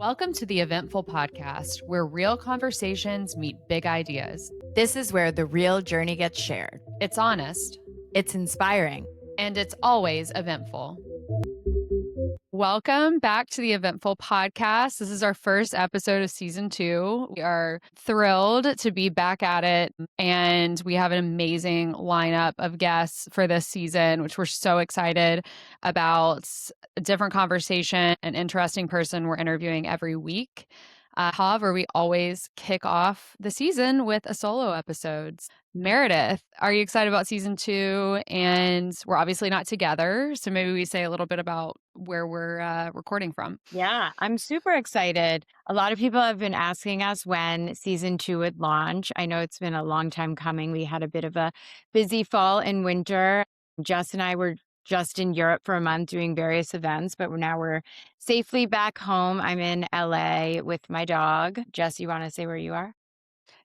Welcome to the Eventful podcast, where real conversations meet big ideas. This is where the real journey gets shared. It's honest, It's inspiring. and it's always eventful. Welcome back to the Eventful podcast. This is our first episode of season 2. We are thrilled to be back at it, and we have an amazing lineup of guests for this season, which we're so excited about. A different conversation, an interesting person we're interviewing every week. However, we always kick off the season with a solo episode. Meredith, are you excited about season 2? And we're obviously not together, so maybe we say a little bit about where we're recording from. Yeah, I'm super excited. A lot of people have been asking us when season 2 would launch. I know it's been a long time coming. We had a bit of a busy fall and winter. Jess and I were just in Europe for a month doing various events, but now we're safely back home. I'm in LA with my dog. Jess, you want to say where you are?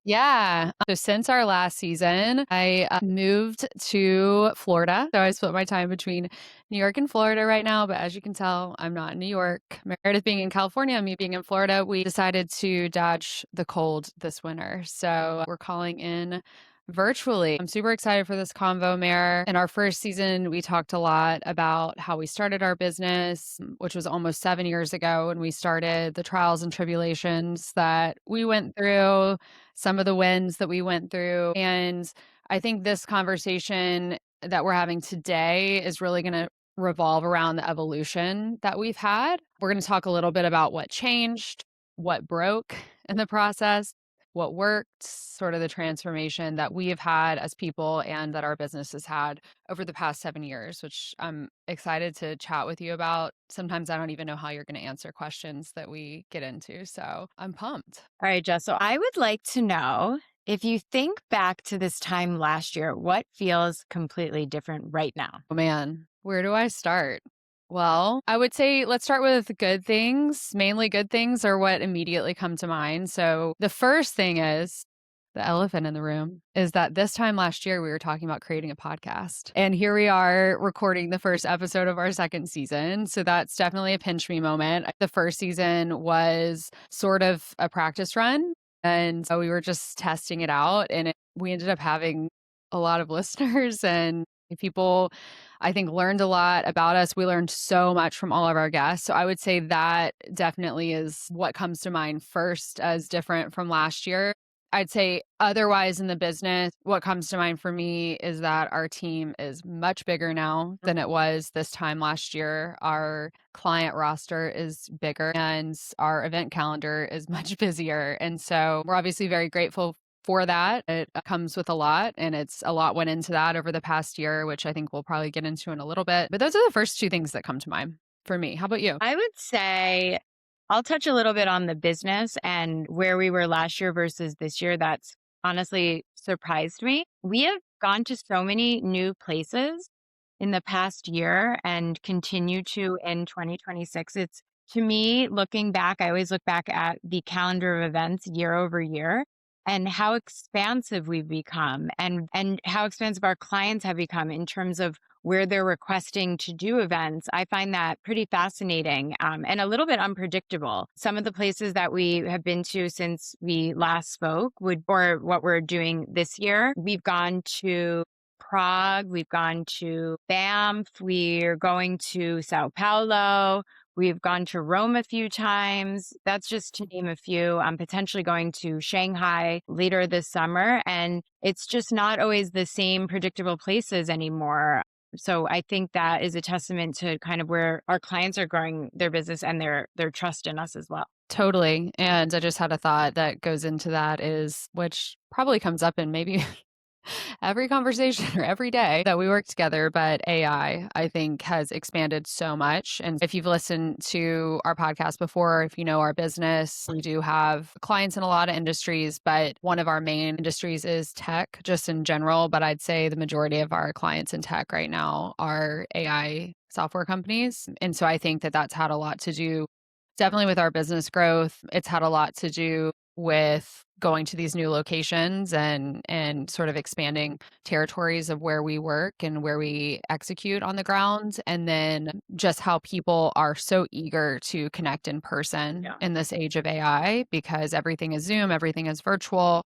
Yeah. So since our last season, I moved to Florida. So I split my time between New York and Florida right now. But as you can tell, I'm not in New York. Meredith being in California, me being in Florida, we decided to dodge the cold this winter. So we're calling in virtually. I'm super excited for this convo, Mare. In our first season, we talked a lot about how we started our business, which was almost 7 years ago when we started, the trials and tribulations that we went through, some of the wins that we went through. And I think this conversation that we're having today is really going to revolve around the evolution that we've had. We're going to talk a little bit about what changed, what broke in the process, what worked, sort of the transformation that we have had as people and that our business has had over the past 7 years, which I'm excited to chat with you about. Sometimes I don't even know how you're going to answer questions that we get into. So I'm pumped. All right, Jess. So I would like to know, if you think back to this time last year, what feels completely different right now? Oh man, where do I start? Well, I would say let's start with good things. Mainly good things are what immediately come to mind. So the first thing is the elephant in the room is that this time last year we were talking about creating a podcast. And here we are recording the first episode of our second season. So that's definitely a pinch me moment. The first season was sort of a practice run. And so we were just testing it out. And we ended up having a lot of listeners and people, I think, learned a lot about us. We learned so much from all of our guests. So I would say that definitely is what comes to mind first as different from last year. I'd say otherwise in the business, what comes to mind for me is that our team is much bigger now than it was this time last year. Our client roster is bigger and our event calendar is much busier. And so we're obviously very grateful for that. It comes with a lot, and it's a lot went into that over the past year, which I think we'll probably get into in a little bit. But those are the first two things that come to mind for me. How about you? I would say I'll touch a little bit on the business and where we were last year versus this year. That's honestly surprised me. We have gone to so many new places in the past year and continue to in 2026. It's, to me, looking back, I always look back at the calendar of events year over year and how expansive we've become and how expansive our clients have become in terms of where they're requesting to do events. I find that pretty fascinating and a little bit unpredictable. Some of the places that we have been to since we last spoke or what we're doing this year, we've gone to Prague, we've gone to Banff, we're going to Sao Paulo, we've gone to Rome a few times. That's just to name a few. I'm potentially going to Shanghai later this summer. And it's just not always the same predictable places anymore. So I think that is a testament to kind of where our clients are growing their business and their trust in us as well. Totally. And I just had a thought that goes into that is, which probably comes up in maybe every conversation or every day that we work together. But AI, I think, has expanded so much. And if you've listened to our podcast before, if you know our business, we do have clients in a lot of industries, but one of our main industries is tech, just in general. But I'd say the majority of our clients in tech right now are AI software companies. And so I think that that's had a lot to do, definitely with our business growth. It's had a lot to do with going to these new locations and sort of expanding territories of where we work and where we execute on the ground, and then just how people are so eager to connect in person Yeah. in this age of AI because everything is Zoom, everything is virtual,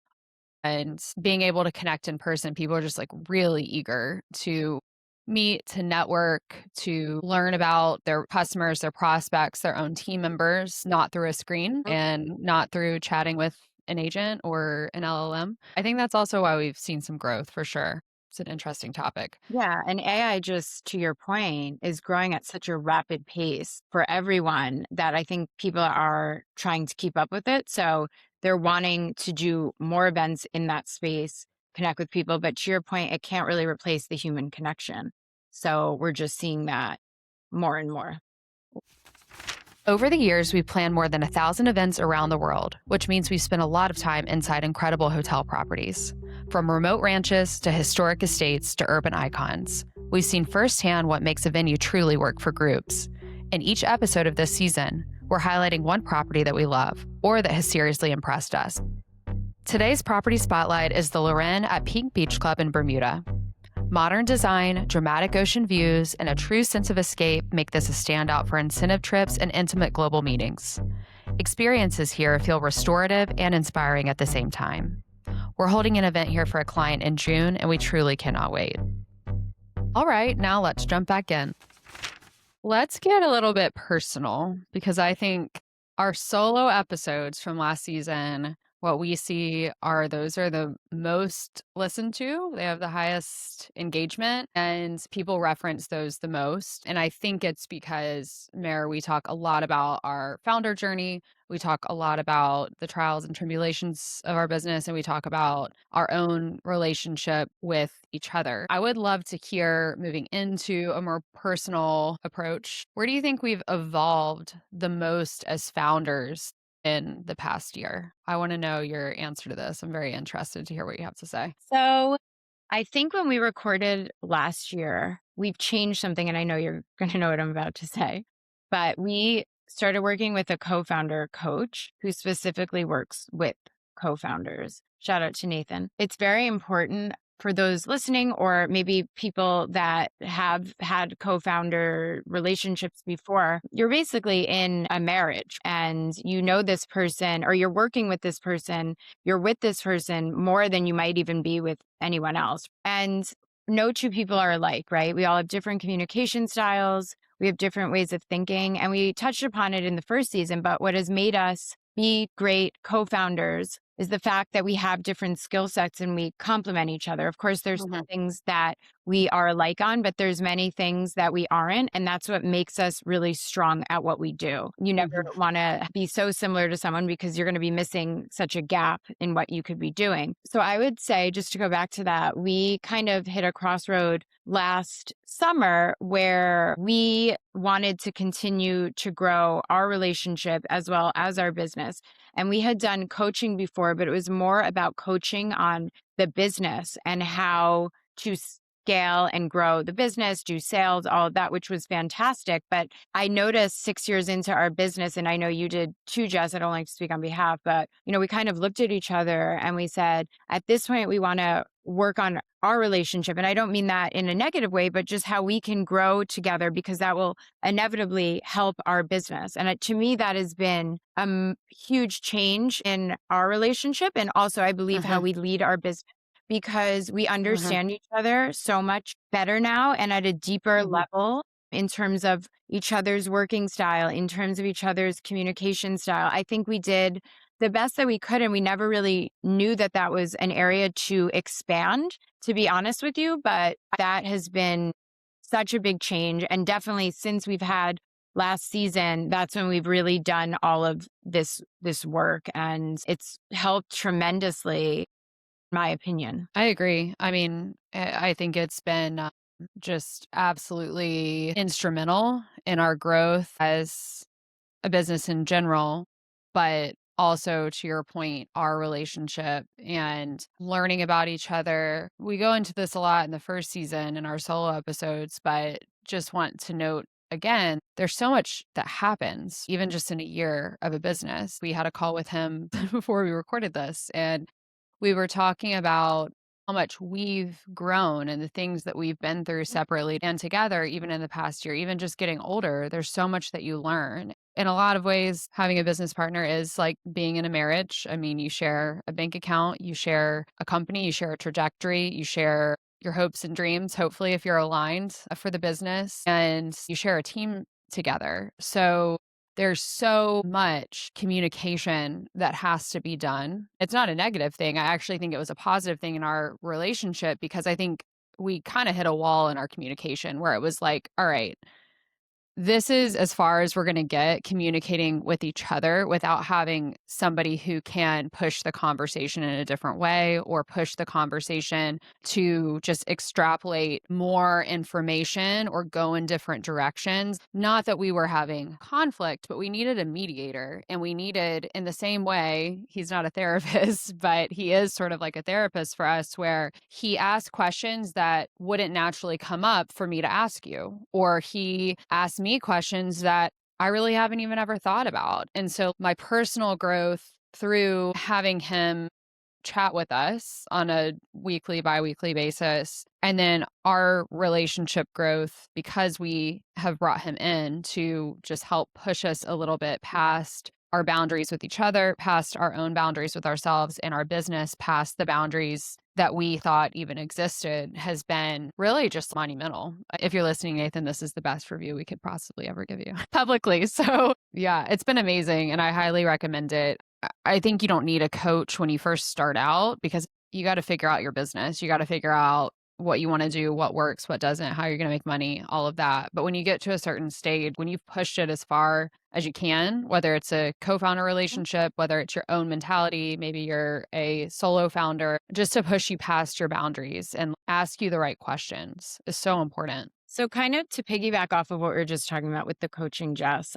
and being able to connect in person, people are just like really eager to meet, to network, to learn about their customers, their prospects, their own team members, not through a screen and not through chatting with an agent or an LLM. I think that's also why we've seen some growth for sure. It's an interesting topic. Yeah, and AI, just to your point, is growing at such a rapid pace for everyone that I think people are trying to keep up with it. So they're wanting to do more events in that space, connect with people. But to your point, it can't really replace the human connection. So we're just seeing that more and more. Over the years, we've planned more than 1,000 events around the world, which means we've spent a lot of time inside incredible hotel properties. From remote ranches to historic estates to urban icons, we've seen firsthand what makes a venue truly work for groups. In each episode of this season, we're highlighting one property that we love or that has seriously impressed us. Today's property spotlight is the Loren at Pink Beach Club in Bermuda. Modern design, dramatic ocean views, and a true sense of escape make this a standout for incentive trips and intimate global meetings. Experiences here feel restorative and inspiring at the same time. We're holding an event here for a client in June, and we truly cannot wait. All right, now let's jump back in. Let's get a little bit personal because I think our solo episodes from last season, what we see are those are the most listened to. They have the highest engagement and people reference those the most. And I think it's because, Mare, we talk a lot about our founder journey. We talk a lot about the trials and tribulations of our business, and we talk about our own relationship with each other. I would love to hear, moving into a more personal approach, where do you think we've evolved the most as founders in the past year? I want to know your answer to this. I'm very interested to hear what you have to say. So I think when we recorded last year, we've changed something, and I know you're going to know what I'm about to say, but we started working with a co founder coach who specifically works with co founders. Shout out to Nathan. It's very important for those listening, or maybe people that have had co founder relationships before. You're basically in a marriage and you know this person, or you're working with this person, you're with this person more than you might even be with anyone else. And no two people are alike, right? We all have different communication styles. We have different ways of thinking. And we touched upon it in the first season. But what has made us be great co founders is the fact that we have different skill sets and we complement each other. Of course, there's some things that we are alike on, but there's many things that we aren't. And that's what makes us really strong at what we do. You never want to be so similar to someone because you're going to be missing such a gap in what you could be doing. So I would say, just to go back to that, we kind of hit a crossroad last summer where we wanted to continue to grow our relationship as well as our business. And we had done coaching before, but it was more about coaching on the business and how to scale and grow the business, do sales, all of that, which was fantastic. But I noticed 6 years into our business, and I know you did too, Jess, I don't like to speak on behalf, but we kind of looked at each other and we said, at this point, we want to work on our relationship. And I don't mean that in a negative way, but just how we can grow together, because that will inevitably help our business. And to me, that has been a huge change in our relationship. And also, I believe, how we lead our business, because we understand each other so much better now and at a deeper level in terms of each other's working style, in terms of each other's communication style. I think we did the best that we could, and we never really knew that that was an area to expand, to be honest with you. But that has been such a big change. And definitely since we've had last season, that's when we've really done all of this work. And it's helped tremendously, in my opinion. I agree. I mean, I think it's been just absolutely instrumental in our growth as a business in general, but also to your point, our relationship and learning about each other. We go into this a lot in the first season in our solo episodes, but just want to note again, there's so much that happens, even just in a year of a business. We had a call with him before we recorded this, and we were talking about how much we've grown and the things that we've been through separately and together, even in the past year, even just getting older. There's so much that you learn. In a lot of ways, having a business partner is like being in a marriage. I mean, you share a bank account, you share a company, you share a trajectory, you share your hopes and dreams, hopefully, if you're aligned for the business, and you share a team together. So there's so much communication that has to be done. It's not a negative thing. I actually think it was a positive thing in our relationship because I think we kind of hit a wall in our communication where it was like, all right, this is as far as we're going to get communicating with each other without having somebody who can push the conversation in a different way or push the conversation to just extrapolate more information or go in different directions. Not that we were having conflict, but we needed a mediator. And we needed, in the same way, he's not a therapist, but he is sort of like a therapist for us, where he asked questions that wouldn't naturally come up for me to ask you, or he asked me questions that I really haven't even ever thought about. And so my personal growth through having him chat with us on a weekly, bi-weekly basis, and then our relationship growth because we have brought him in to just help push us a little bit past our boundaries with each other, past our own boundaries with ourselves and our business, past the boundaries that we thought even existed, has been really just monumental. If you're listening, Nathan, this is the best review we could possibly ever give you publicly. So yeah, it's been amazing and I highly recommend it. I think you don't need a coach when you first start out because you got to figure out your business. You got to figure out what you want to do, what works, what doesn't, how you're going to make money, all of that. But when you get to a certain stage, when you've pushed it as far as you can, whether it's a co-founder relationship, whether it's your own mentality, maybe you're a solo founder, just to push you past your boundaries and ask you the right questions is so important. So, kind of to piggyback off of what we were just talking about with the coaching, Jess,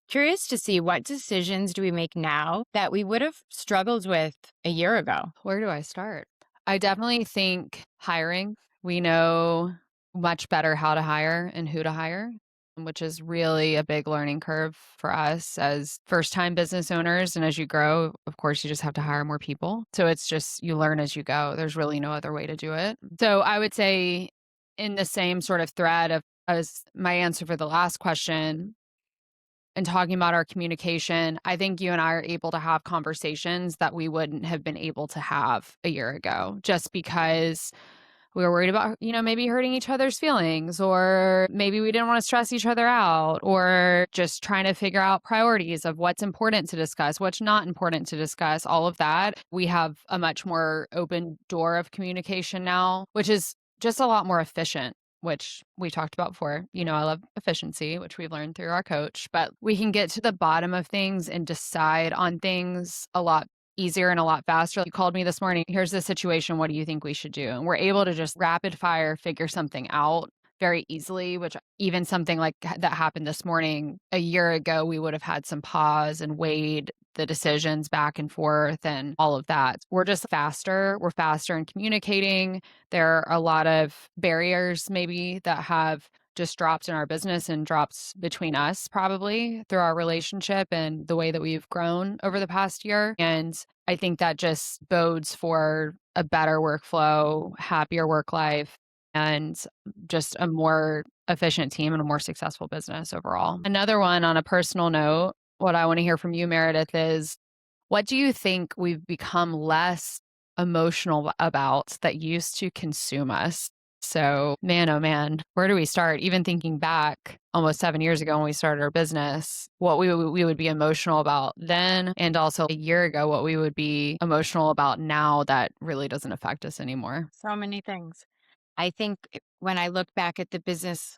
curious to see what decisions do we make now that we would have struggled with a year ago? Where do I start? I definitely think hiring. We know much better how to hire and who to hire, which is really a big learning curve for us as first time business owners. And as you grow, of course, you just have to hire more people. So it's just you learn as you go. There's really no other way to do it. So I would say, in the same sort of thread of as my answer for the last question, and talking about our communication, I think you and I are able to have conversations that we wouldn't have been able to have a year ago just because we were worried about, maybe hurting each other's feelings, or maybe we didn't want to stress each other out, or just trying to figure out priorities of what's important to discuss, what's not important to discuss, all of that. We have a much more open door of communication now, which is just a lot more efficient, which we talked about before. I love efficiency, which we've learned through our coach, but we can get to the bottom of things and decide on things a lot easier and a lot faster. You called me this morning. Here's the situation. What do you think we should do? And we're able to just rapid fire figure something out very easily, which even something like that happened this morning a year ago, we would have had some pause and weighed the decisions back and forth and all of that. We're just faster. We're faster in communicating. There are a lot of barriers maybe that have just dropped in our business and drops between us probably through our relationship and the way that we've grown over the past year. And I think that just bodes for a better workflow, happier work life, and just a more efficient team and a more successful business overall. Another one on a personal note, what I want to hear from you, Meredith, is what do you think we've become less emotional about that used to consume us? So, man, oh man, where do we start? Even thinking back almost 7 years ago when we started our business, what we would be emotional about then, and also a year ago, what we would be emotional about now that really doesn't affect us anymore. So many things. I think when I look back at the business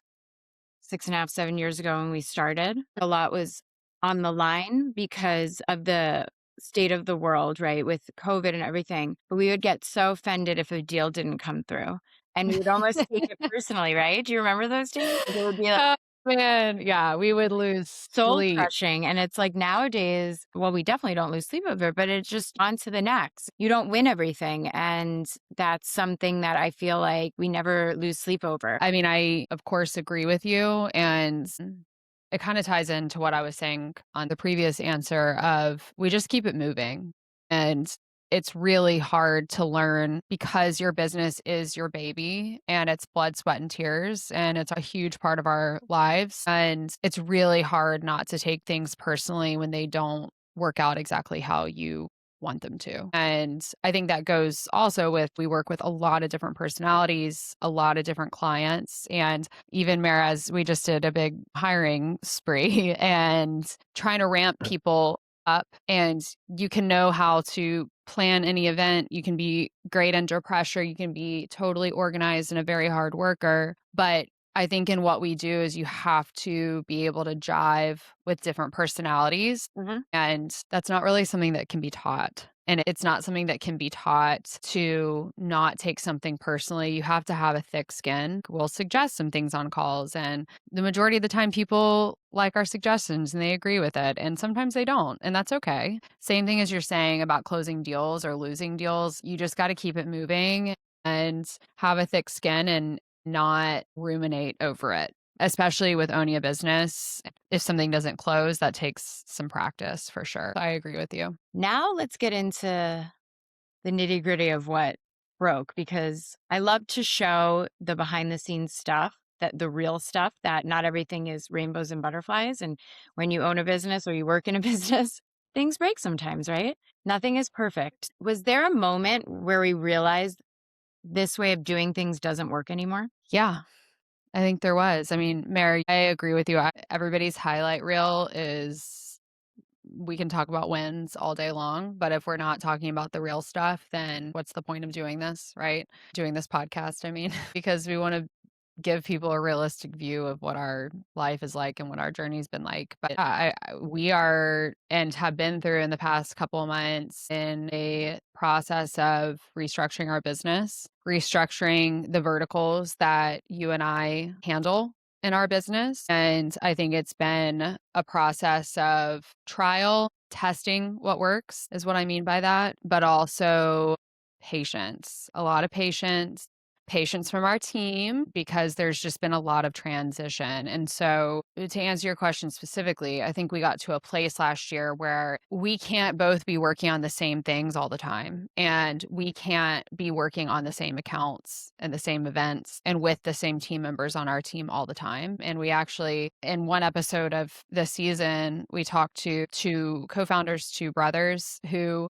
6.5, 7 years ago when we started, a lot was on the line because of the state of the world, right? With COVID and everything. But we would get so offended if a deal didn't come through. And we would almost take it personally, right? Do you remember those days? It would be like, Man, yeah, we would lose Soul sleep. crushing. And it's like nowadays, well, we definitely don't lose sleep over it, but it's just on to the next. You don't win everything. And that's something that I feel like we never lose sleep over. I mean, I, of course, agree with you. And it kind of ties into what I was saying on the previous answer of we just keep it moving. And it's really hard to learn because your business is your baby and it's blood, sweat, and tears. And it's a huge part of our lives. And it's really hard not to take things personally when they don't work out exactly how you want them to. And I think that goes also with we work with a lot of different personalities, a lot of different clients. And even Maraz, we just did a big hiring spree and trying to ramp people up. And you can know how to plan any event. You can be great under pressure. You can be totally organized and a very hard worker. But I think in what we do is you have to be able to jive with different personalities. Mhm. And that's not really something that can be taught. And it's not something that can be taught to not take something personally. You have to have a thick skin. We'll suggest some things on calls. And the majority of the time, people like our suggestions and they agree with it. And sometimes they don't. And that's okay. Same thing as you're saying about closing deals or losing deals. You just got to keep it moving and have a thick skin and not ruminate over it, especially with owning a business. If something doesn't close, that takes some practice for sure. I agree with you. Now let's get into the nitty gritty of what broke because I love to show the behind the scenes stuff, that the real stuff, that not everything is rainbows and butterflies. And when you own a business or you work in a business, things break sometimes, right? Nothing is perfect. Was there a moment where we realized this way of doing things doesn't work anymore? Yeah, I think there was. I mean, Mary, I agree with you. Everybody's highlight reel is we can talk about wins all day long, but if we're not talking about the real stuff, then what's the point of doing this, right? Doing this podcast, I mean, because we want to give people a realistic view of what our life is like and what our journey's been like. But yeah, we are and have been through in the past couple of months in a process of restructuring our business, restructuring the verticals that you and I handle in our business. And I think it's been a process of trial, testing what works, is what I mean by that, but also patience, a lot of patience, patience from our team because there's just been a lot of transition. And so, to answer your question specifically, I think we got to a place last year where we can't both be working on the same things all the time. And we can't be working on the same accounts and the same events and with the same team members on our team all the time. And we actually, in one episode of the season, we talked to two co founders, two brothers who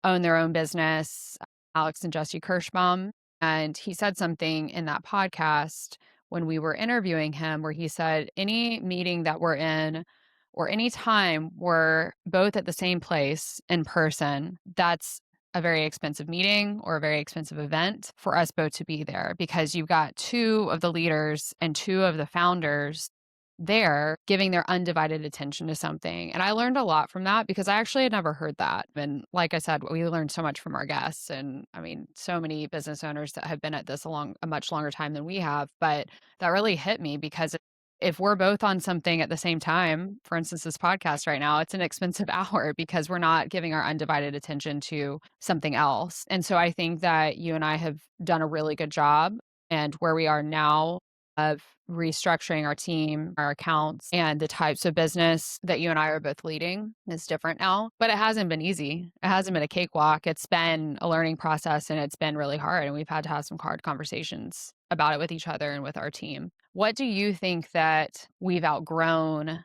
own their own business, Alex and Jesse Kirschbaum. And he said something in that podcast when we were interviewing him where he said, any meeting that we're in or any time we're both at the same place in person, that's a very expensive meeting or a very expensive event for us both to be there because you've got two of the leaders and two of the founders there giving their undivided attention to something. And I learned a lot from that because I actually had never heard that. And like I said, we learned so much from our guests. And I mean, so many business owners that have been at this a much longer time than we have. But that really hit me because if we're both on something at the same time, for instance, this podcast right now, it's an expensive hour because we're not giving our undivided attention to something else. And so I think that you and I have done a really good job. And where we are now of restructuring our team, our accounts, and the types of business that you and I are both leading is different now. But it hasn't been easy. It hasn't been a cakewalk. It's been a learning process and it's been really hard. And we've had to have some hard conversations about it with each other and with our team. What do you think that we've outgrown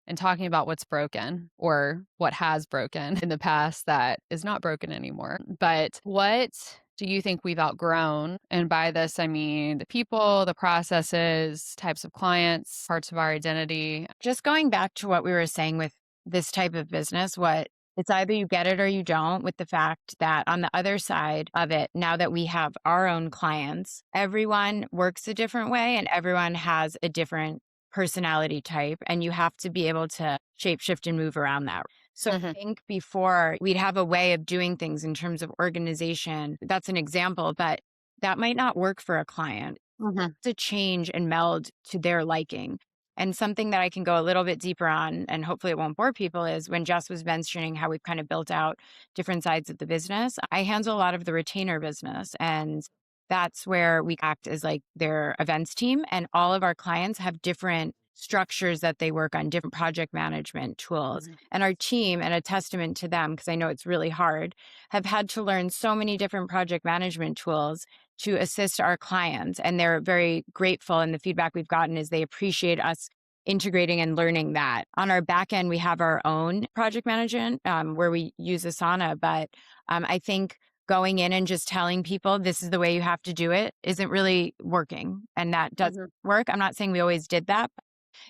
and talking about what's broken or what has broken in the past that is not broken anymore? But what do you think we've outgrown? And by this, I mean the people, the processes, types of clients, parts of our identity. Just going back to what we were saying with this type of business, what it's either you get it or you don't, with the fact that on the other side of it, now that we have our own clients, everyone works a different way and everyone has a different personality type. And you have to be able to shapeshift and move around that. So I Mhm. think before we'd have a way of doing things in terms of organization. That's an example, but that might not work for a client Mhm. to change and meld to their liking. And something that I can go a little bit deeper on, and hopefully it won't bore people, is when Jess was mentioning how we've kind of built out different sides of the business. I handle a lot of the retainer business, and that's where we act as like their events team. And all of our clients have different structures that they work on, different project management tools. Mhm. And our team, and a testament to them, because I know it's really hard, have had to learn so many different project management tools to assist our clients. And they're very grateful. And the feedback we've gotten is they appreciate us integrating and learning that. On our back end, we have our own project management where we use Asana. But I think going in and just telling people this is the way you have to do it isn't really working. And that doesn't Mhm. work. I'm not saying we always did that.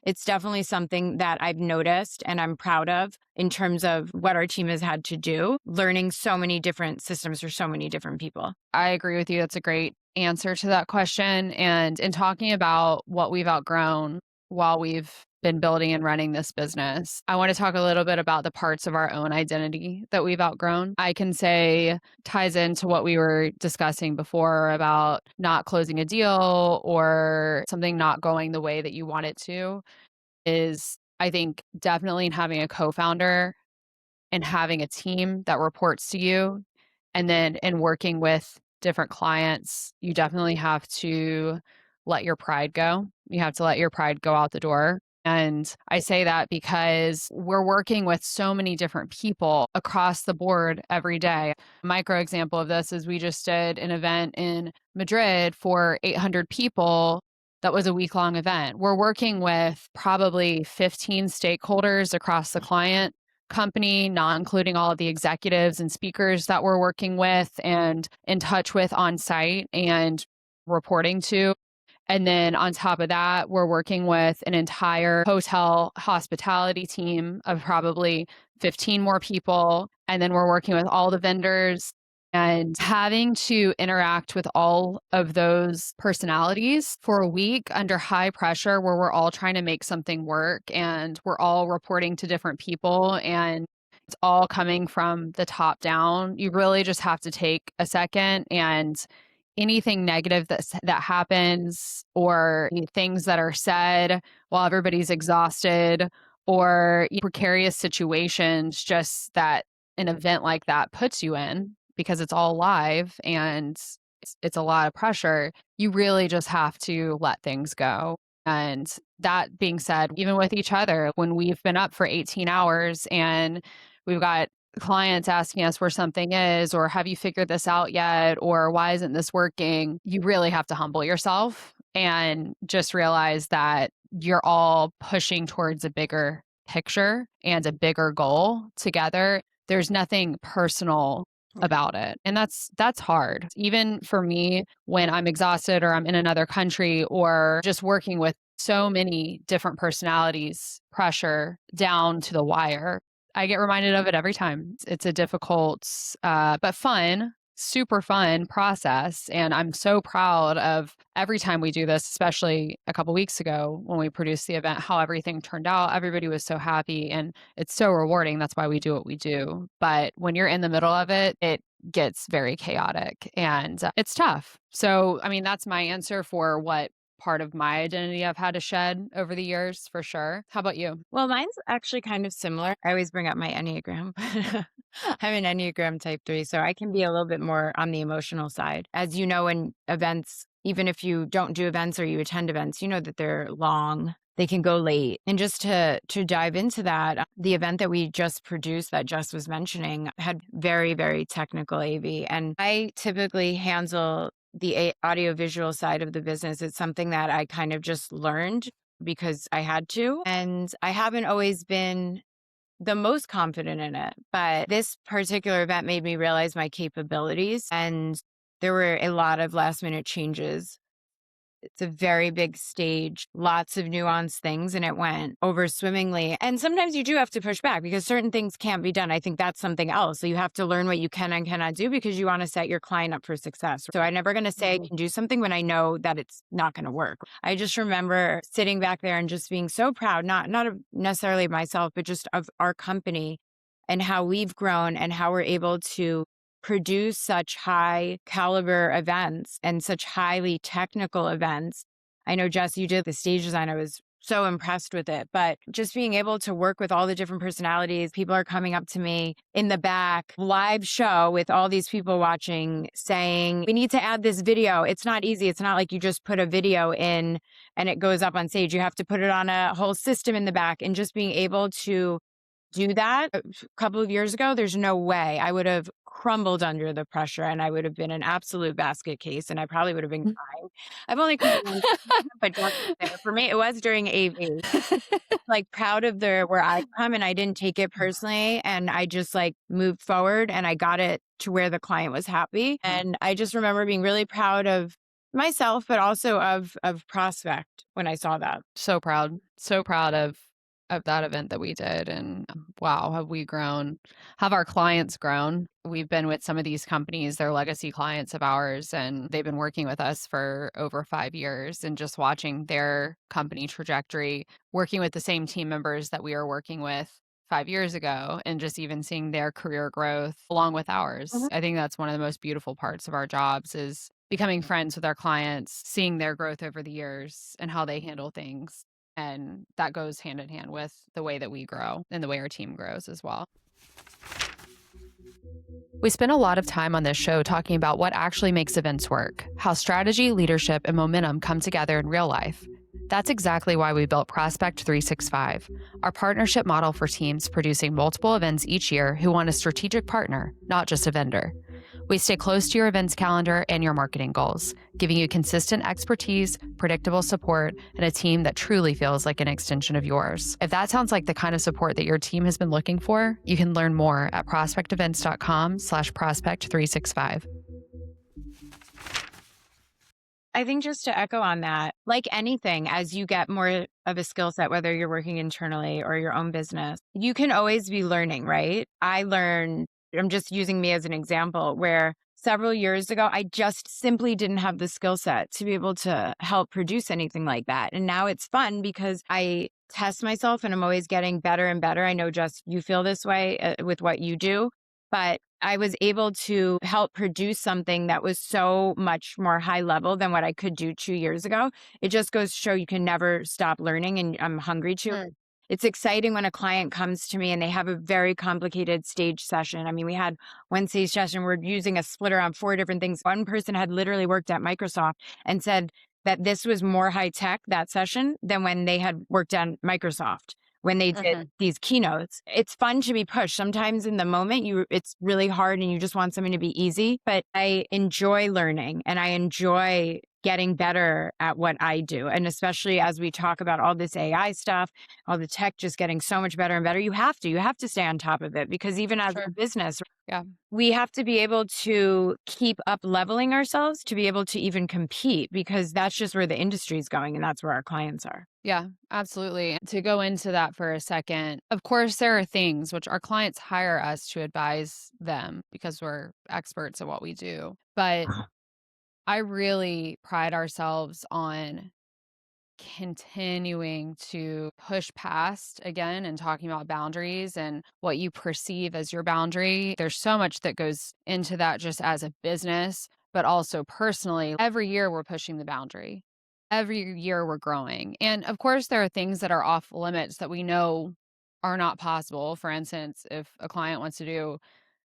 It's definitely something that I've noticed and I'm proud of in terms of what our team has had to do, learning so many different systems for so many different people. I agree with you. That's a great answer to that question. And in talking about what we've outgrown while we've been building and running this business, I want to talk a little bit about the parts of our own identity that we've outgrown. I can say ties into what we were discussing before about not closing a deal or something not going the way that you want it to is I think definitely having a co-founder and having a team that reports to you. And then in working with different clients, you definitely have to let your pride go. You have to let your pride go out the door. And I say that because we're working with so many different people across the board every day. A micro example of this is we just did an event in Madrid for 800 people. That was a week-long event. We're working with probably 15 stakeholders across the client company, not including all of the executives and speakers that we're working with and in touch with on site and reporting to. And then on top of that, we're working with an entire hotel hospitality team of probably 15 more people. And then we're working with all the vendors and having to interact with all of those personalities for a week under high pressure where we're all trying to make something work and we're all reporting to different people and it's all coming from the top down. You really just have to take a second and anything negative that happens or things that are said while everybody's exhausted or precarious situations just that an event like that puts you in because it's all live and it's a lot of pressure, you really just have to let things go. And that being said, even with each other, when we've been up for 18 hours and we've got clients asking us where something is, or have you figured this out yet? Or why isn't this working? You really have to humble yourself and just realize that you're all pushing towards a bigger picture and a bigger goal together. There's nothing personal about it. And that's hard. Even for me when I'm exhausted or I'm in another country or just working with so many different personalities, pressure down to the wire. I get reminded of it every time. It's a difficult, but fun, super fun process. And I'm so proud of every time we do this, especially a couple weeks ago when we produced the event, how everything turned out. Everybody was so happy and it's so rewarding. That's why we do what we do. But when you're in the middle of it, it gets very chaotic and it's tough. So, I mean, that's my answer for what part of my identity I've had to shed over the years for sure. How about you? Well, mine's actually kind of similar. I always bring up my Enneagram. I'm an Enneagram type 3, so I can be a little bit more on the emotional side. As you know, in events, even if you don't do events or you attend events, you know that they're long. They can go late. And just to dive into that, the event that we just produced that Jess was mentioning had very, very technical AV. And I typically handle the audio visual side of the business. It's something that I kind of just learned because I had to. And I haven't always been the most confident in it, but this particular event made me realize my capabilities. And there were a lot of last minute changes. It's a very big stage, lots of nuanced things, and it went over swimmingly. And sometimes you do have to push back because certain things can't be done. I think that's something else. So you have to learn what you can and cannot do because you want to set your client up for success. So I'm never going to say I can do something when I know that it's not going to work. I just remember sitting back there and just being so proud, not of necessarily myself, but just of our company and how we've grown and how we're able to produce such high caliber events and such highly technical events. I know, Jess, you did the stage design. I was so impressed with it. But just being able to work with all the different personalities, people are coming up to me in the back, live show with all these people watching, saying, we need to add this video. It's not easy. It's not like you just put a video in and it goes up on stage. You have to put it on a whole system in the back. And just being able to do that a couple of years ago, there's no way I would have crumbled under the pressure and I would have been an absolute basket case and I probably would have been crying. I've only come one time, but don't go there. For me, it was during AV. Like proud of the where I come and I didn't take it personally and I just like moved forward and I got it to where the client was happy. And I just remember being really proud of myself, but also of prospect when I saw that. So proud. So proud of that event that we did. And wow, have we grown? Have our clients grown? We've been with some of these companies, they're legacy clients of ours, and they've been working with us for over 5 years. And just watching their company trajectory, working with the same team members that we were working with 5 years ago, and just even seeing their career growth along with ours. Mhm. I think that's one of the most beautiful parts of our jobs is becoming friends with our clients, seeing their growth over the years and how they handle things. And that goes hand in hand with the way that we grow and the way our team grows as well. We spend a lot of time on this show talking about what actually makes events work, how strategy, leadership, and momentum come together in real life. That's exactly why we built Prospect 365, our partnership model for teams producing multiple events each year who want a strategic partner, not just a vendor. We stay close to your events calendar and your marketing goals, giving you consistent expertise, predictable support, and a team that truly feels like an extension of yours. If that sounds like the kind of support that your team has been looking for, you can learn more at prospectevents.com/prospect365. I think just to echo on that, like anything, as you get more of a skill set, whether you're working internally or your own business, you can always be learning, right? I'm just using me as an example, where several years ago, I just simply didn't have the skill set to be able to help produce anything like that. And now it's fun because I test myself and I'm always getting better and better. I know just you feel this way with what you do, but I was able to help produce something that was so much more high level than what I could do 2 years ago. It just goes to show you can never stop learning, and I'm hungry to. It's exciting when a client comes to me and they have a very complicated stage session. I mean, we had one stage session, we're using a splitter on 4 different things. One person had literally worked at Microsoft and said that this was more high tech, that session, than when they had worked at Microsoft when they did these keynotes. It's fun to be pushed. Sometimes in the moment it's really hard and you just want something to be easy, but I enjoy learning and I enjoy getting better at what I do. And especially as we talk about all this AI stuff, all the tech just getting so much better and better, you have to stay on top of it, because even as a business, Yeah. we have to be able to keep up leveling ourselves to be able to even compete, because that's just where the industry is going and that's where our clients are. Yeah, absolutely. To go into that for a second, of course, there are things which our clients hire us to advise them because we're experts at what we do. But I really pride ourselves on continuing to push past again and talking about boundaries and what you perceive as your boundary. There's so much that goes into that just as a business, but also personally. Every year we're pushing the boundary. Every year we're growing. And of course, there are things that are off limits that we know are not possible. For instance, if a client wants to do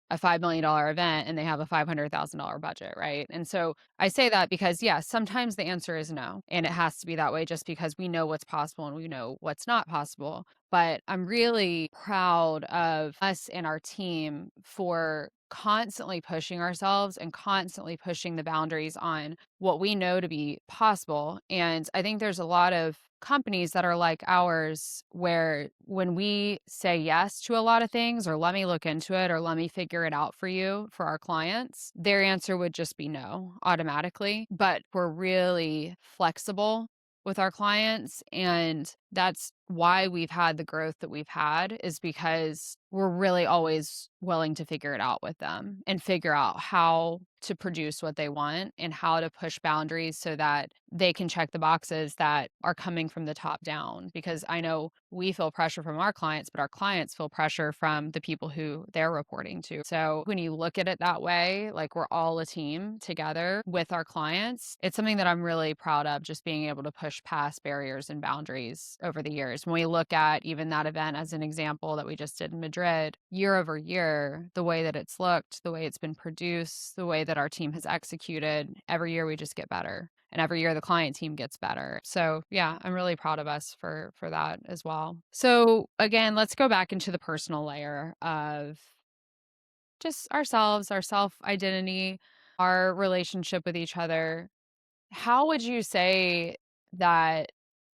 a $5 million event and they have a $500,000 budget, right? And so I say that because, yeah, sometimes the answer is no. And it has to be that way just because we know what's possible and we know what's not possible. But I'm really proud of us and our team for constantly pushing ourselves and constantly pushing the boundaries on what we know to be possible. And I think there's a lot of companies that are like ours where when we say yes to a lot of things or let me look into it or let me figure it out for you for our clients, their answer would just be no automatically. But we're really flexible with our clients, and that's why we've had the growth that we've had, is because we're really always willing to figure it out with them and figure out how to produce what they want and how to push boundaries so that they can check the boxes that are coming from the top down. Because I know we feel pressure from our clients, but our clients feel pressure from the people who they're reporting to. So when you look at it that way, like we're all a team together with our clients, it's something that I'm really proud of, just being able to push past barriers and boundaries over the years. When we look at even that event as an example that we just did in Madrid, year over year, the way that it's looked, the way it's been produced, the way that our team has executed, every year we just get better. And every year the client team gets better. So yeah, I'm really proud of us for that as well. So again, let's go back into the personal layer of just ourselves, our self identity, our relationship with each other. How would you say that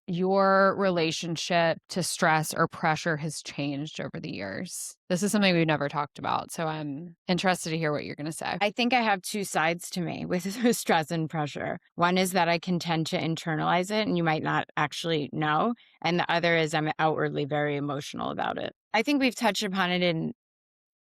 your relationship to stress or pressure has changed over the years? This is something we've never talked about. So I'm interested to hear what you're going to say. I think I have two sides to me with stress and pressure. One is that I can tend to internalize it and you might not actually know. And the other is I'm outwardly very emotional about it. I think we've touched upon it in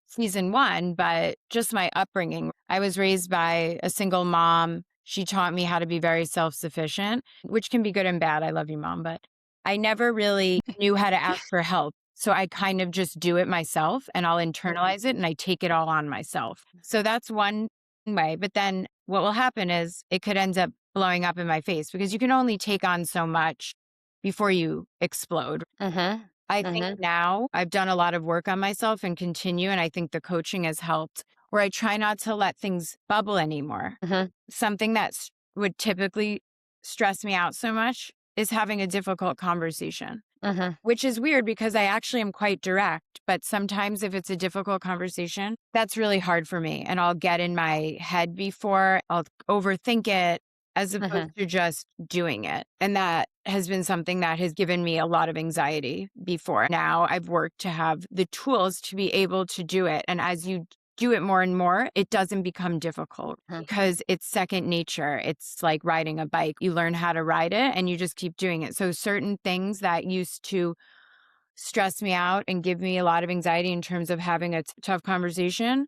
season one, but just my upbringing. I was raised by a single mom. She taught me how to be very self sufficient, which can be good and bad. I love you, mom, but I never really knew how to ask for help. So I kind of just do it myself and I'll internalize it and I take it all on myself. So that's one way. But then what will happen is it could end up blowing up in my face because you can only take on so much before you explode. Mm-hmm. I think Mm-hmm. now I've done a lot of work on myself and continue. And I think the coaching has helped where I try not to let things bubble anymore. Mm-hmm. Something that would typically stress me out so much is having a difficult conversation, Mm-hmm. which is weird because I actually am quite direct. But sometimes if it's a difficult conversation, that's really hard for me. And I'll get in my head before I'll overthink it as opposed Mm-hmm. to just doing it. And that has been something that has given me a lot of anxiety before. Now I've worked to have the tools to be able to do it. And as you do it more and more, it doesn't become difficult because it's second nature. It's like riding a bike. You learn how to ride it and you just keep doing it. So certain things that used to stress me out and give me a lot of anxiety in terms of having a tough conversation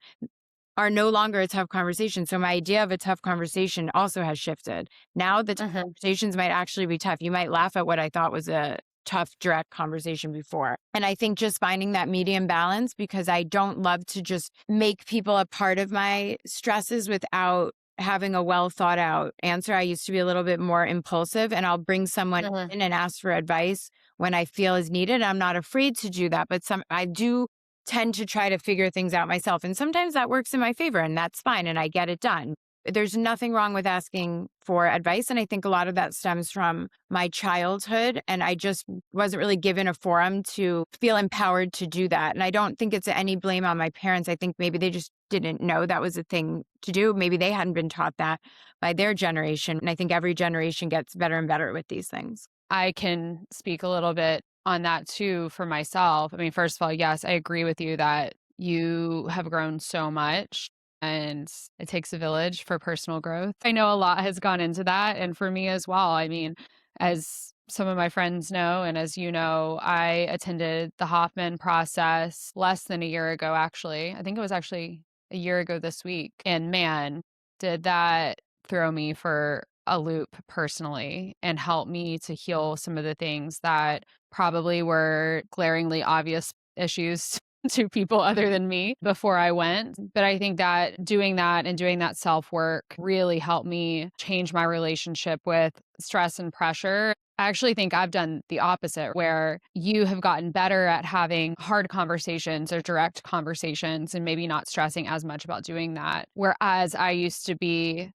are no longer a tough conversation. So my idea of a tough conversation also has shifted. Now the tough Mm-hmm. conversations might actually be tough. You might laugh at what I thought was a tough, direct conversation before. And I think just finding that medium balance because I don't love to just make people a part of my stresses without having a well thought out answer. I used to be a little bit more impulsive and I'll bring someone Mm-hmm. in and ask for advice when I feel is needed. I'm not afraid to do that, but I do tend to try to figure things out myself. And sometimes that works in my favor and that's fine and I get it done. There's nothing wrong with asking for advice. And I think a lot of that stems from my childhood. And I just wasn't really given a forum to feel empowered to do that. And I don't think it's any blame on my parents. I think maybe they just didn't know that was a thing to do. Maybe they hadn't been taught that by their generation. And I think every generation gets better and better with these things. I can speak a little bit on that too for myself. I mean, first of all, yes, I agree with you that you have grown so much and it takes a village for personal growth. I know a lot has gone into that. And for me as well, I mean, as some of my friends know, and as you know, I attended the Hoffman process less than a year ago, actually. I think it was actually a year ago this week. And man, did that throw me for a loop personally and help me to heal some of the things that probably were glaringly obvious issues to people other than me before I went. But I think that doing that and doing that self work really helped me change my relationship with stress and pressure. I actually think I've done the opposite, where you have gotten better at having hard conversations or direct conversations and maybe not stressing as much about doing that. Whereas I used to be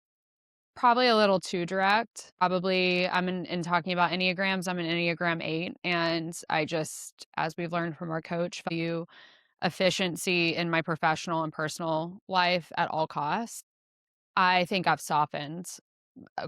probably a little too direct. Probably I'm in talking about Enneagrams, I'm an Enneagram 8. And I just, as we've learned from our coach, value efficiency in my professional and personal life at all costs. I think I've softened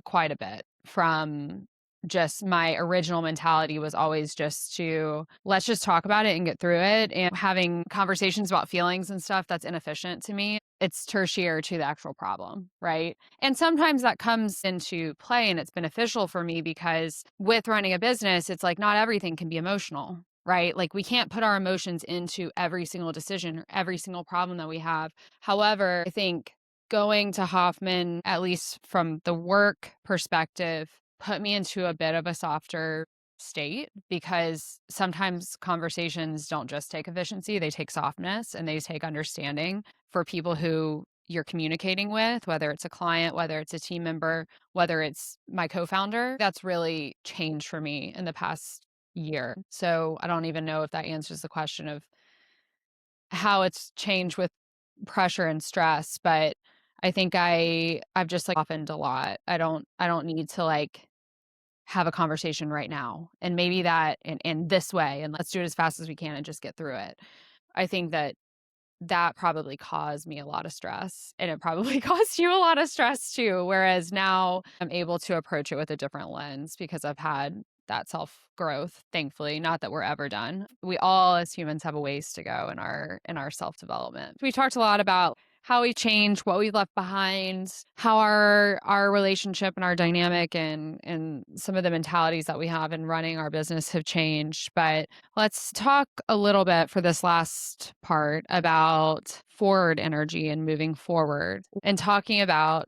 quite a bit from just my original mentality was always just to let's just talk about it and get through it. And having conversations about feelings and stuff that's inefficient to me, it's tertiary to the actual problem, right? And sometimes that comes into play and it's beneficial for me because with running a business, it's like not everything can be emotional, right? Like we can't put our emotions into every single decision or every single problem that we have. However, I think going to Hoffman, at least from the work perspective, put me into a bit of a softer state because sometimes conversations don't just take efficiency, they take softness and they take understanding for people who you're communicating with, whether it's a client, whether it's a team member, whether it's my co founder. That's really changed for me in the past year. So I don't even know if that answers the question of how it's changed with pressure and stress, but I think I've just like softened a lot. I don't need to like have a conversation right now. And maybe that in this way, and let's do it as fast as we can and just get through it. I think that probably caused me a lot of stress, and it probably caused you a lot of stress too. Whereas now I'm able to approach it with a different lens because I've had that self growth, thankfully. Not that we're ever done. We all as humans have a ways to go in our self development. We talked a lot about how we change, what we left behind, how our relationship and our dynamic and some of the mentalities that we have in running our business have changed. But let's talk a little bit for this last part about forward energy and moving forward and talking about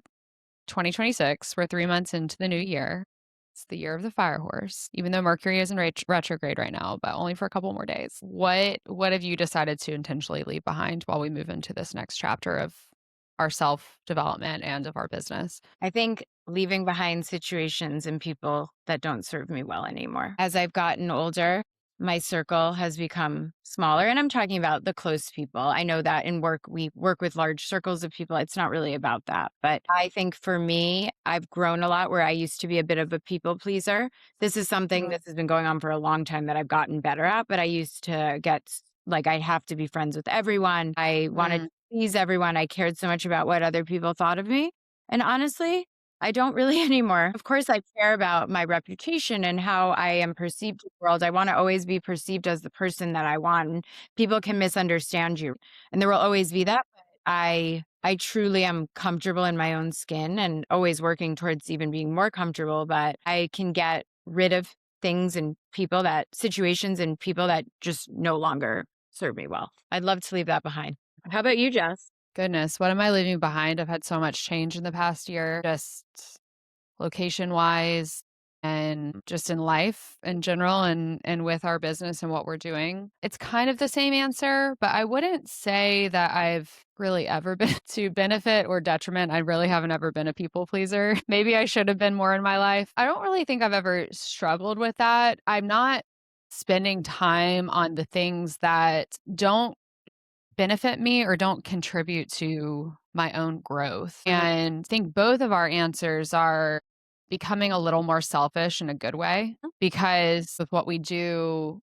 2026. We're 3 months into the new year. It's the year of the fire horse, even though Mercury is in retrograde right now, but only for a couple more days. What have you decided to intentionally leave behind while we move into this next chapter of our self development and of our business? I think leaving behind situations and people that don't serve me well anymore. As I've gotten older, my circle has become smaller, and I'm talking about the close people. I know that in work, we work with large circles of people. It's not really about that. But I think for me, I've grown a lot where I used to be a bit of a people pleaser. This is something that has been going on for a long time that I've gotten better at, but I used to get like, I'd have to be friends with everyone. I wanted Mm, to please everyone. I cared so much about what other people thought of me. And honestly, I don't really anymore. Of course, I care about my reputation and how I am perceived in the world. I want to always be perceived as the person that I want. And people can misunderstand you. And there will always be that. But I truly am comfortable in my own skin and always working towards even being more comfortable. But I can get rid of things and people that situations and people that just no longer serve me well. I'd love to leave that behind. How about you, Jess? goodness, what am I leaving behind? I've had so much change in the past year, just location wise and just in life in general and with our business and what we're doing. It's kind of the same answer, but I wouldn't say that I've really ever been to benefit or detriment. I really haven't ever been a people pleaser. Maybe I should have been more in my life. I don't really think I've ever struggled with that. I'm not spending time on the things that don't benefit me or don't contribute to my own growth. And I think both of our answers are becoming a little more selfish in a good way because with what we do,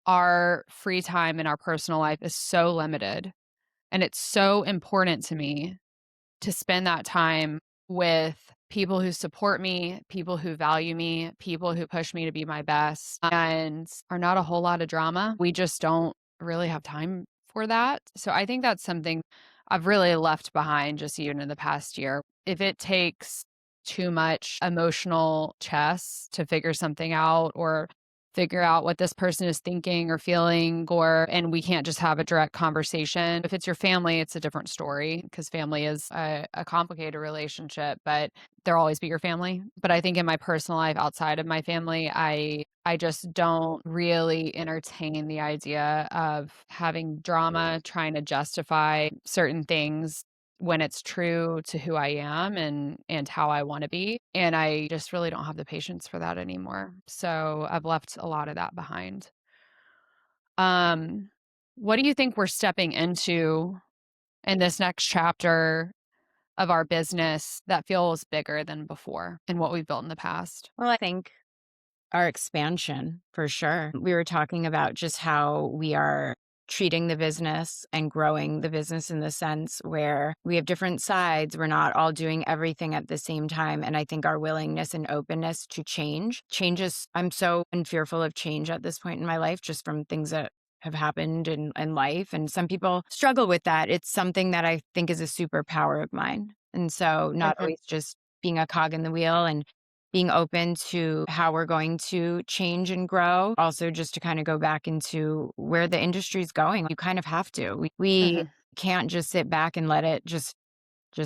our free time in our personal life is so limited. And it's so important to me to spend that time with people who support me, people who value me, people who push me to be my best, and are not a whole lot of drama. We just don't really have time for that. So I think that's something I've really left behind just even in the past year. If it takes too much emotional chess to figure something out or figure out what this person is thinking or feeling and we can't just have a direct conversation. If it's your family, it's a different story because family is a complicated relationship, but there'll always be your family. But I think in my personal life outside of my family, I just don't really entertain the idea of having drama, trying to justify certain things when it's true to who I am and how I want to be. And I just really don't have the patience for that anymore. So I've left a lot of that behind. Um, what do you think we're stepping into in this next chapter of our business that feels bigger than before and what we've built in the past? Well, I think our expansion for sure. We were talking about just how we are treating the business and growing the business in the sense where we have different sides. We're not all doing everything at the same time. And I think our willingness and openness to changes. I'm so fearful of change at this point in my life, just from things that have happened in life. And some people struggle with that. It's something that I think is a superpower of mine. And so not always just being a cog in the wheel and being open to how we're going to change and grow. Also, just to kind of go back into where the industry is going, you kind of have to. We Mhm. can't just sit back and let it just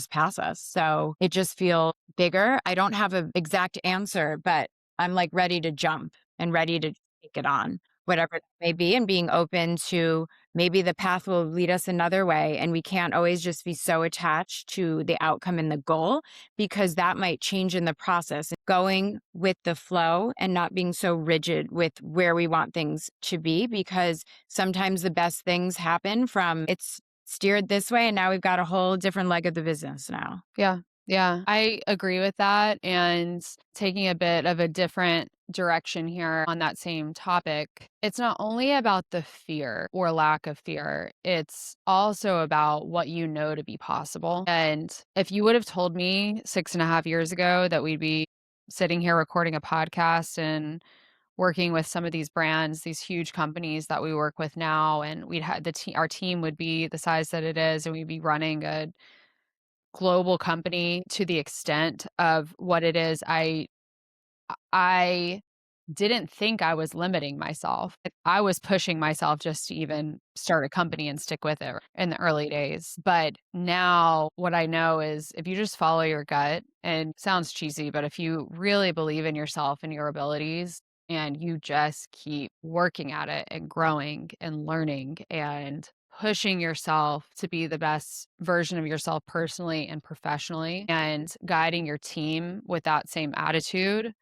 pass us. So it just feels bigger. I don't have an exact answer, but I'm like ready to jump and ready to take it on. whatever that may be, and being open to maybe the path will lead us another way. And we can't always just be so attached to the outcome and the goal, because that might change in the process. Going with the flow and not being so rigid with where we want things to be, because sometimes the best things happen from it's steered this way and now we've got a whole different leg of the business now. Yeah. Yeah. I agree with that. And taking a bit of a different direction here on that same topic, it's not only about the fear or lack of fear, it's also about what you know to be possible. And if you would have told me 6.5 years ago that we'd be sitting here recording a podcast and working with some of these brands, these huge companies that we work with now, and we'd had our team would be the size that it is, and we'd be running a global company to the extent of what it is, I didn't think I was limiting myself. I was pushing myself just to even start a company and stick with it in the early days. But now what I know is if you just follow your gut, and it sounds cheesy, but if you really believe in yourself and your abilities and you just keep working at it and growing and learning and pushing yourself to be the best version of yourself personally and professionally and guiding your team with that same attitude,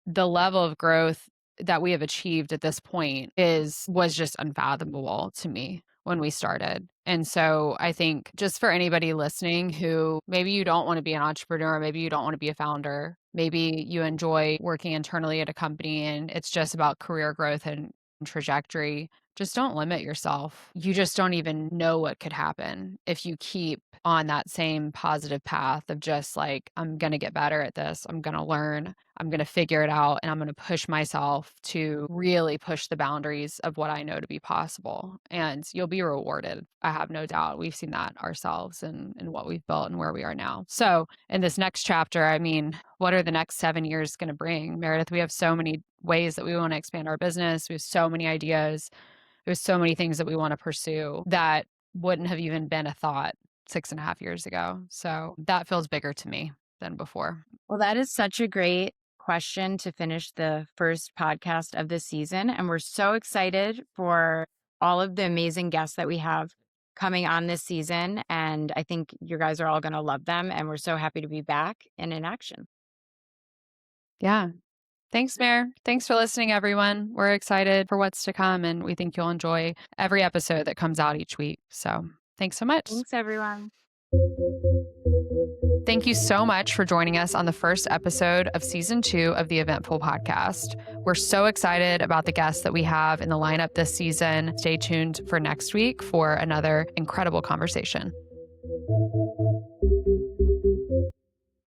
the level of growth that we have achieved at this point was just unfathomable to me when we started. And so I think just for anybody listening who maybe you don't want to be an entrepreneur, maybe you don't want to be a founder, maybe you enjoy working internally at a company and it's just about career growth and trajectory, just don't limit yourself. You just don't even know what could happen if you keep on that same positive path of just like, I'm going to get better at this. I'm going to learn. I'm going to figure it out and I'm going to push myself to really push the boundaries of what I know to be possible. And you'll be rewarded. I have no doubt. We've seen that ourselves and what we've built and where we are now. So in this next chapter, I mean, what are the next 7 years going to bring? Meredith, we have so many ways that we want to expand our business. We have so many ideas. There's so many things that we want to pursue that wouldn't have even been a thought 6.5 years ago. So that feels bigger to me than before. Well, that is such a great question to finish the first podcast of the season. And we're so excited for all of the amazing guests that we have coming on this season. And I think you guys are all going to love them. And we're so happy to be back and in action. Yeah. Thanks, Mare. Thanks for listening, everyone. We're excited for what's to come, and we think you'll enjoy every episode that comes out each week. So thanks so much. Thanks, everyone. Thank you so much for joining us on the first episode of season 2 of the Eventful podcast. We're so excited about the guests that we have in the lineup this season. Stay tuned for next week for another incredible conversation.